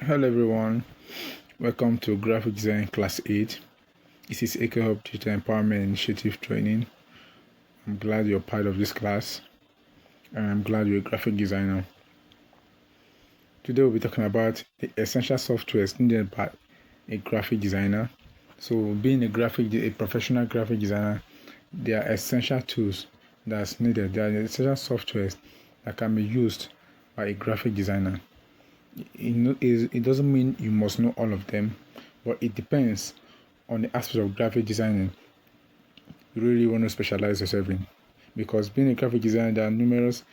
Hello everyone, welcome to Graphic Design Class 8. This is AKHub Digital Empowerment Initiative Training. I'm glad you're part of this class and I'm glad you're a graphic designer. Today we'll be talking about the essential softwares needed by a graphic designer. So being a professional graphic designer, there are essential tools that's needed. There are essential softwares that can be used by a graphic designer. It doesn't mean you must know all of them, but it depends on the aspect of graphic designing you really want to specialize yourself in. Because being a graphic designer, there are numerous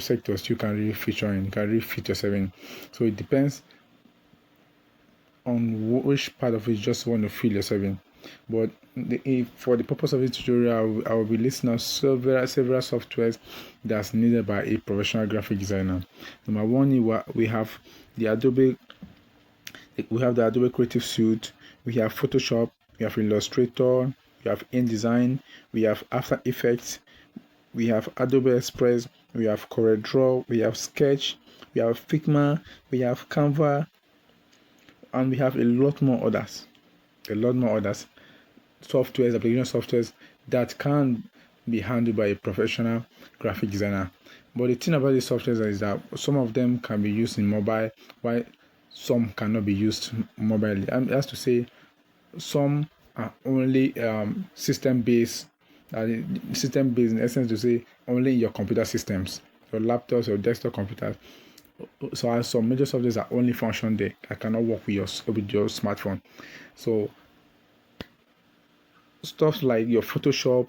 sectors you can really feature in, you can really fit yourself in. So it depends on which part of it you just want to feel yourself in. But for the purpose of this tutorial, I will be listing out several softwares that's needed by a professional graphic designer. Number one, we have the Adobe Creative Suite, we have Photoshop, we have Illustrator, we have InDesign, we have After Effects, we have Adobe Express, we have CorelDRAW, we have Sketch, we have Figma, we have Canva, and we have a lot more others. Application softwares that can be handled by a professional graphic designer. But the thing about these softwares is that some of them can be used in mobile, while some cannot be used mobilely. And that's to say, some are only system based in essence, to say only in your computer systems, your laptops or desktop computers. So some major softwares are only function there. I cannot work with your smartphone. So stuff like your Photoshop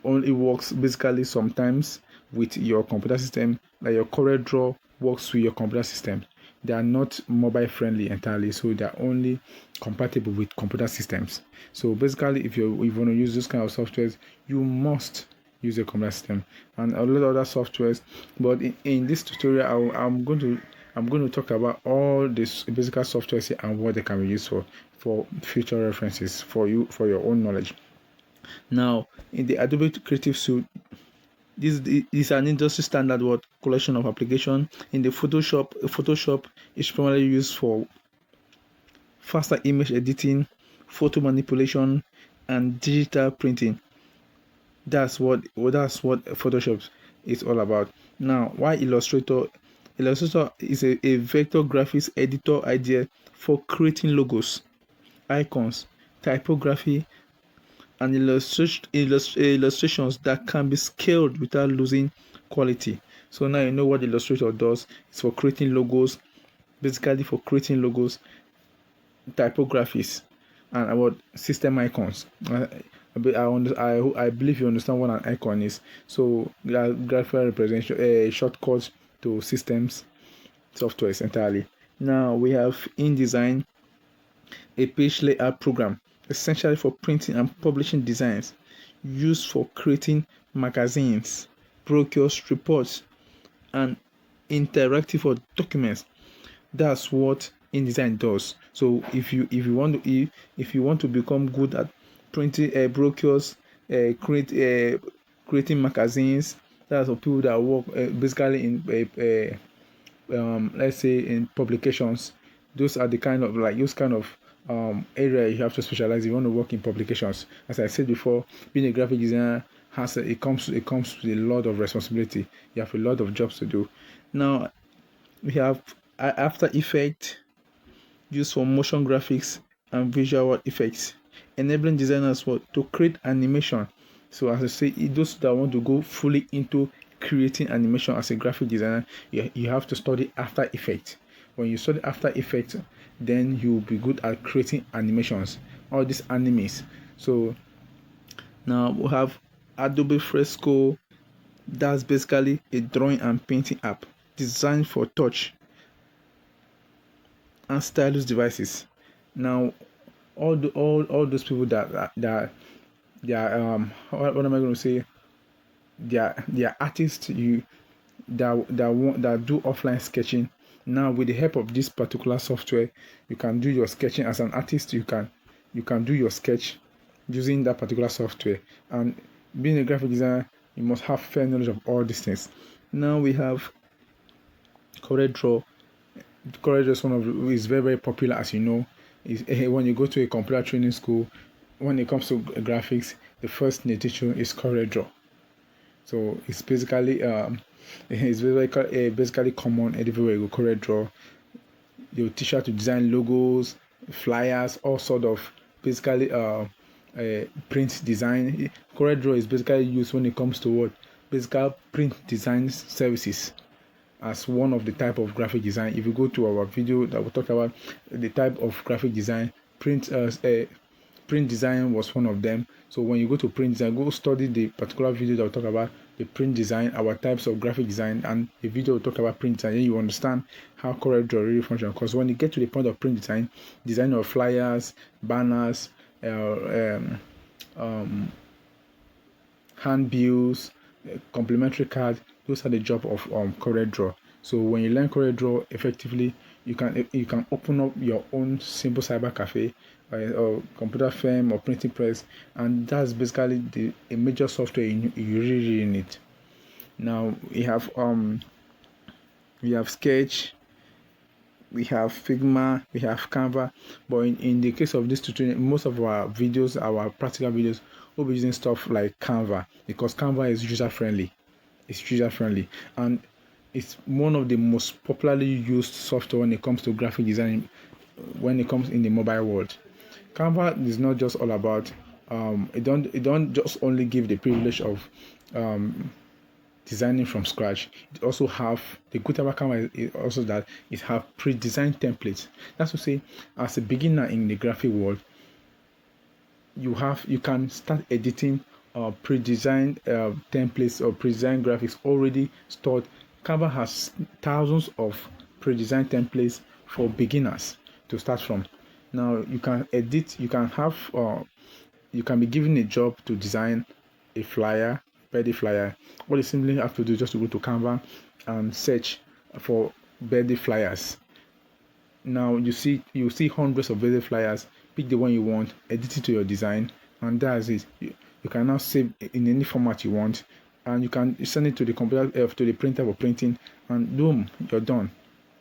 only works basically sometimes with your computer system, like your CorelDRAW works with your computer system. They are not mobile friendly entirely, so they are only compatible with computer systems. So basically, if you want to use this kind of softwares, you must use a computer system and a lot of other softwares. But in this tutorial, I'm going to talk about all these basic softwares and what they can be used for future references for your own knowledge. Now, in the Adobe Creative Suite, this is an industry standard collection of application. In the Photoshop is primarily used for faster image editing, photo manipulation, and digital printing. That's what Photoshop is all about. Now, why Illustrator? Illustrator is a vector graphics editor idea for creating logos, icons, typography, and illustrations that can be scaled without losing quality. So now you know what Illustrator does. It's for creating logos, basically for creating logos, typographies, and about system icons. I believe you understand what an icon is. So graphical representation, a shortcut to systems softwares entirely. Now we have InDesign, a page layout program essentially for printing and publishing designs, used for creating magazines, brochures, reports, and interactive or documents. That's what InDesign does. So if you want to become good at printing brochures, creating magazines, that's for people that work basically in let's say in publications. Those are the kind of area you have to specialize if you want to work in publications. As I said before, being a graphic designer it comes with a lot of responsibility. You have a lot of jobs to do. Now we have After Effects, used for motion graphics and visual effects, enabling designers to create animation. So as I say, those that want to go fully into creating animation as a graphic designer, you have to study After Effects. When you study After Effects, then you'll be good at creating animations, all these animes. So now we have Adobe Fresco. That's basically a drawing and painting app designed for touch and stylus devices. Now all those people that they are what am I going to say? They are artists that do offline sketching. Now with the help of this particular software, you can do your sketching as an artist. You can do your sketch using that particular software. And being a graphic designer, you must have fair knowledge of all these things. Now we have CorelDRAW. CorelDRAW is very, very popular, as you know. When you go to a computer training school, when it comes to graphics, the first thing they teach you is CorelDRAW. So it's basically basically common everywhere you go. CorelDRAW. They'll teach you how to design logos, flyers, all sort of basically print design. CorelDRAW is basically used when it comes to what basically print design services as one of the type of graphic design. If you go to our video that we talk about the type of graphic design, print design was one of them. So when you go to print design, go study the particular video that we talk about the print design, our types of graphic design, and the video will talk about print design. Then you understand how CorelDRAW really functions. Because when you get to the point of print design of flyers, banners, handbills, complementary cards, those are the job of CorelDRAW. So when you learn CorelDRAW effectively, you can open up your own simple cyber cafe or computer firm or printing press, and that's basically a major software you really need. Now we have Sketch, we have Figma, we have Canva, but in the case of this tutorial, most of our videos, our practical videos, we'll be using stuff like Canva, because Canva is user friendly. It's user friendly, and it's one of the most popularly used software when it comes to graphic design, when it comes in the mobile world. Canva is not just all about it don't just only give the privilege of designing from scratch. It also have the good about Canva is also that it have pre-designed templates. That's to say, as a beginner in the graphic world, you can start editing pre-designed templates or pre-designed graphics already stored. Canva has thousands of pre-designed templates for beginners to start from. Now you can edit, you can be given a job to design a flyer, birthday flyer. What you simply have to do is just to go to Canva and search for birthday flyers. Now you see hundreds of birthday flyers. Pick the one you want, edit it to your design, and that's it. You can now save in any format you want, and you can send it to the computer to the printer for printing, and boom, you're done.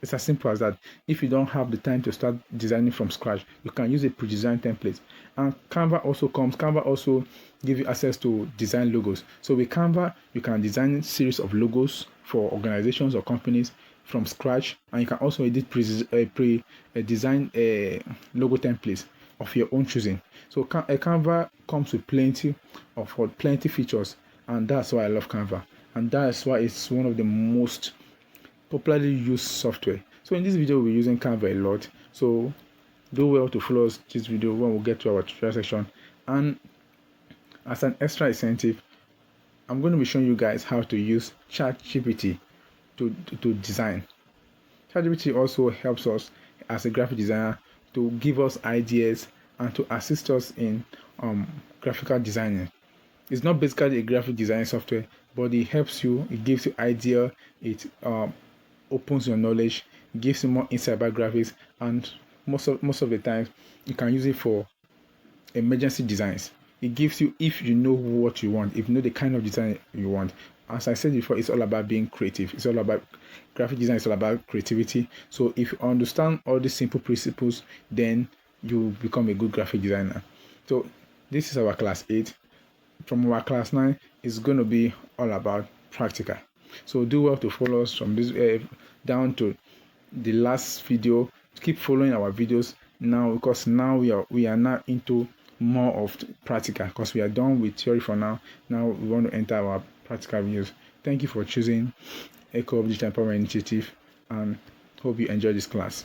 It's as simple as that. If you don't have the time to start designing from scratch, you can use a pre-designed template. And Canva also gives you access to design logos. So with Canva, you can design a series of logos for organizations or companies from scratch, and you can also edit pre-design logo templates of your own choosing. So Canva comes with plenty features, and that's why I love Canva, and that's why it's one of the most popularly used software. So in this video, we're using Canva a lot. So do well to follow us this video when we get to our tutorial section. And as an extra incentive, I'm going to be showing you guys how to use ChatGPT to design. ChatGPT also helps us as a graphic designer to give us ideas and to assist us in graphical designing. It's not basically a graphic design software, but it helps you, it gives you idea, it opens your knowledge, gives you more insight about graphics, and most of the time you can use it for emergency designs. It gives you, if you know what you want, if you know the kind of design you want. As I said before, it's all about being creative. It's all about graphic design. It's all about creativity. So if you understand all these simple principles, then you become a good graphic designer. So this is our class 8. From our class 9, it's going to be all about practical. So do well to follow us from this down to the last video. Keep following our videos now, because now we are now into more of practical, because we are done with theory for now. Now we want to enter our practical videos. Thank you for choosing Echo of Digital Empowerment Initiative, and hope you enjoy this class.